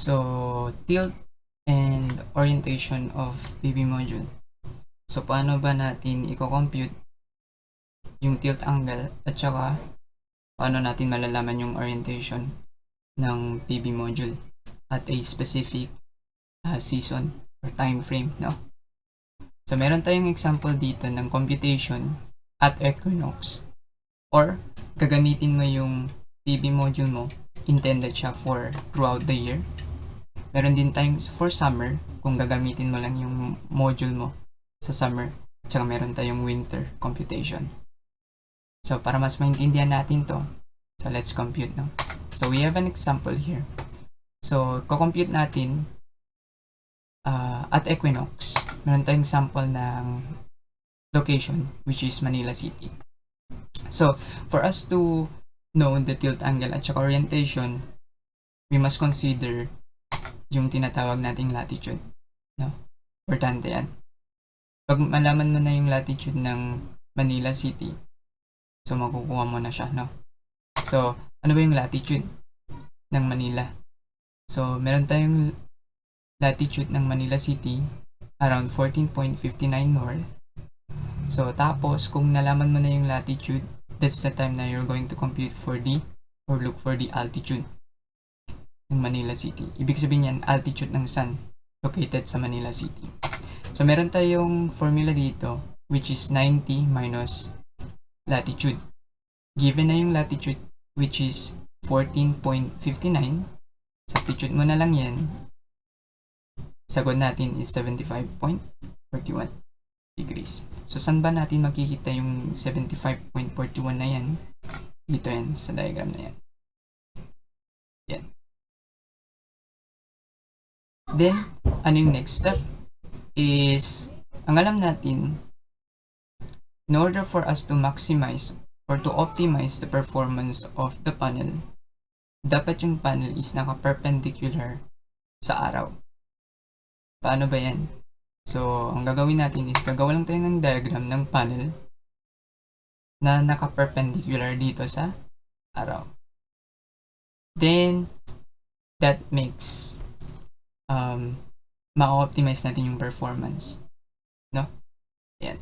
So, tilt and orientation of PV module. So, paano ba natin i-compute yung tilt angle at saka paano natin malalaman yung orientation ng PV module at a specific season or time frame, no? So, meron tayong example dito ng computation at equinox or gagamitin mo yung PV module mo, intended siya for throughout the year. Meron din tayong for summer, kung gagamitin mo lang yung module mo sa summer. Tsaka meron tayong winter computation. So, para mas maintindihan natin to, so let's compute, no? So, we have an example here. So, kukompute natin at equinox. Meron tayong sample ng location, which is Manila City. So, for us to know the tilt angle at saka orientation, we must consider yung tinatawag nating latitude, no? Importante yan. Pag malaman mo na yung latitude ng Manila City, so makukuha mo na siya, no? So, ano ba yung latitude ng Manila? So, meron tayong latitude ng Manila City around 14.59 north. So, tapos, kung nalaman mo na yung latitude, that's the time na you're going to compute for the, or look for the altitude ng Manila City. Ibig sabihin yan, altitude ng sun located sa Manila City. So, meron tayong formula dito, which is 90 minus latitude. Given na yung latitude, which is 14.59, substitute mo na lang yan, sagot natin is 75.41 degrees. So, saan ba natin makikita yung 75.41 na yan? Dito yan, sa diagram na yan. Yan. Then, ano yung next step? Is, ang alam natin, in order for us to maximize or to optimize the performance of the panel, dapat yung panel is naka-perpendicular sa araw. Paano ba yan? So, ang gagawin natin is gagawa lang tayo ng diagram ng panel na naka-perpendicular dito sa araw. Then, that makes ma-optimize natin yung performance. No? Ayan.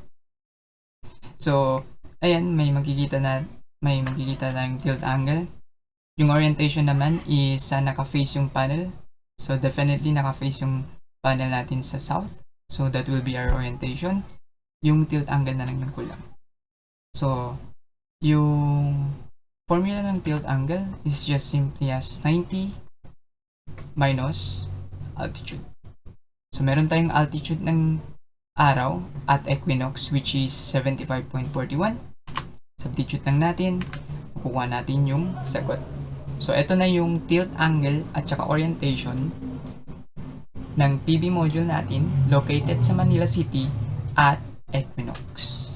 So, ayan, may makikita tayong tilt angle. Yung orientation naman is naka-face yung panel. So, definitely naka-face yung panel natin sa south. So, that will be our orientation. Yung tilt angle na lang yung kulang. So, yung formula ng tilt angle is just simply as 90 minus altitude. So, meron tayong altitude ng araw at equinox, which is 75.41. Substitute lang natin, kukuha natin yung sagot. So, ito na yung tilt angle at saka orientation ng PV module natin located sa Manila City at equinox.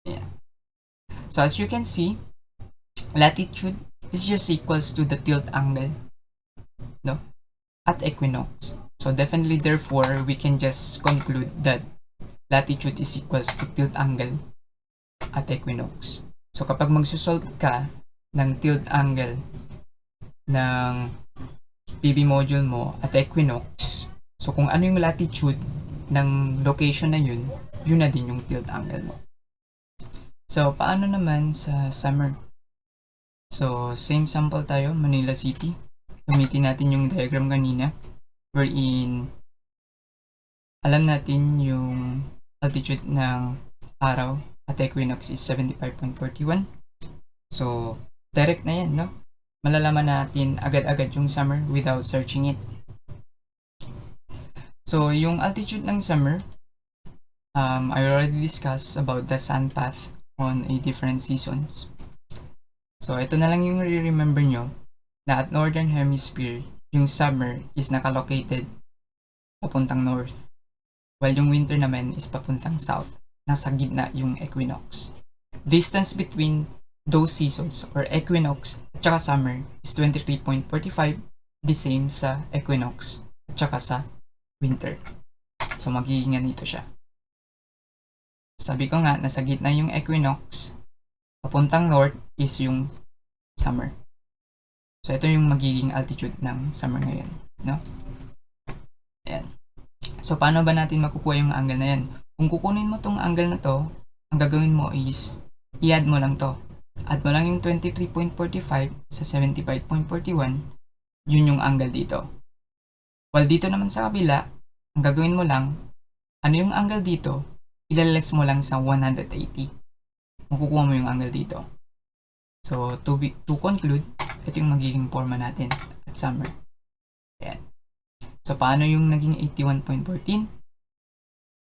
Yeah. So, as you can see, latitude is just equals to the tilt angle, no, at equinox. So, definitely, therefore, we can just conclude that latitude is equals to tilt angle at equinox. So, kapag magsusolve ka ng tilt angle ng PV module mo at equinox, so kung ano yung latitude ng location na yun, yun na din yung tilt angle mo. So, paano naman sa summer? So, same sample tayo, Manila City. Gamitin natin yung diagram kanina, wherein alam natin yung altitude ng araw at equinox is 75.41. So, direct na yan, no? Malalaman natin agad-agad yung summer without searching it. So, yung altitude ng summer, I already discussed about the sun path on a different seasons. So, ito na lang yung re-remember nyo na at Northern Hemisphere, yung summer is nakalocated papuntang north, while yung winter naman is papuntang south. Nasa gitna yung equinox. Distance between those seasons or equinox at saka summer is 23.45, the same sa equinox at saka sa winter. So, magiging ganito siya. Sabi ko nga, nasa gitna yung equinox, papuntang north is yung summer. So, ito yung magiging altitude ng summer ngayon, no? Ayan. So, paano ba natin makukuha yung angle na yan? Kung kukunin mo tong angle na to, ang gagawin mo is, i-add mo lang to. Add mo lang yung 23.45 sa 75.41, yun yung angle dito. While dito naman sa kabila, ang gagawin mo lang, ano yung angle dito, ilaless mo lang sa 180. Makukuha mo yung angle dito. So, to conclude, ito yung magiging forma natin at summer. Ayan. So, paano yung naging 81.14?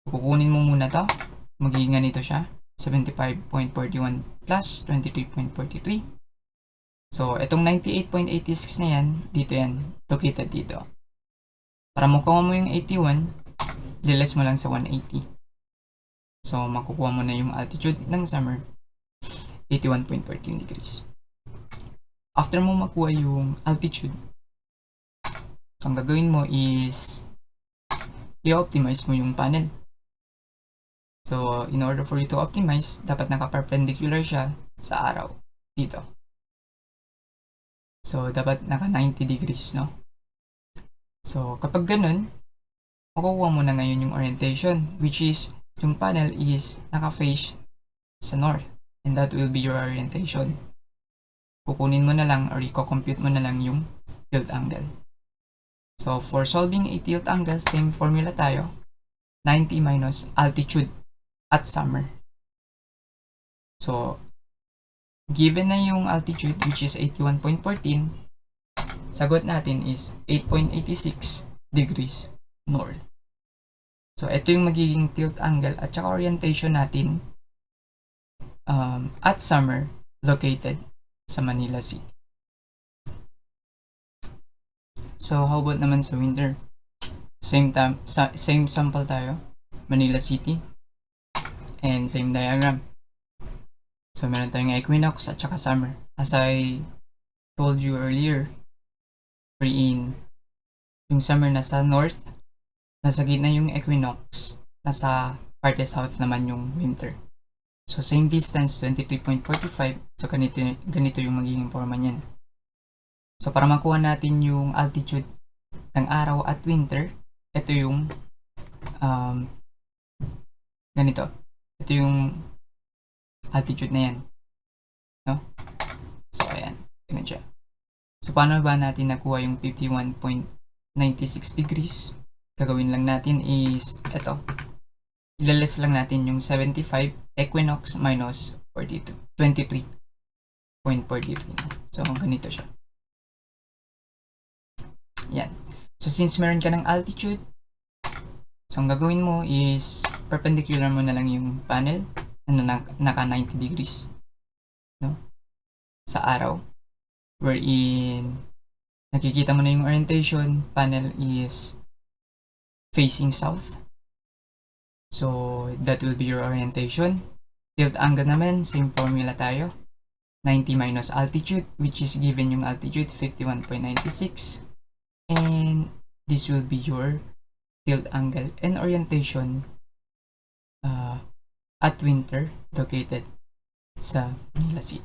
Kukunin mo muna to. Magiging ganito siya. 75.41 plus 23.43. So, itong 98.86 na yan, dito yan, located dito. Para makuha mo yung 81, liles mo lang sa 180. So, makukuha mo na yung altitude ng summer, 81.14 degrees. After mo makuha yung altitude, so ang gagawin mo is i-optimize mo yung panel. So, in order for you to optimize, dapat naka-perpendicular siya sa araw dito. So, dapat naka 90 degrees, no? So, kapag ganun, makukuha mo na ngayon yung orientation, which is, yung panel is naka-face sa north. And that will be your orientation. Kukunin mo na lang or i-compute mo na lang yung tilt angle. So, for solving a tilt angle, same formula tayo. 90 minus altitude at summer. So, given na yung altitude, which is 81.14, sagot natin is 8.86 degrees north. So, ito yung magiging tilt angle at saka orientation natin at summer located sa Manila City. So, how about naman sa winter? Same sample tayo. Manila City. And same diagram. So, meron tayong equinox at saka summer. As I told you earlier, wherein yung summer nasa north, nasa gitna yung equinox, nasa parte south naman yung winter. So, same distance, 23.45. So, ganito yung magiging forma niyan. So, para makuha natin yung altitude ng araw at winter, ito yung ganito. Ito yung altitude na yan. No? So, ayan. Tingnan siya. So, paano ba natin nakuha yung 51.96 degrees? Gagawin lang natin is, ito. Ilales lang natin yung 75 equinox minus 23.43. So, ganito siya. Yan. So, since meron ka ng altitude, so, ang gagawin mo is perpendicular mo na lang yung panel na naka 90 degrees, no? Sa araw. Wherein, nakikita mo na yung orientation, panel is facing south. So, that will be your orientation. Tilt angle naman, same formula tayo. 90 minus altitude, which is given yung altitude, 51.96. And this will be your tilt angle and orientation at winter located sa Manila City.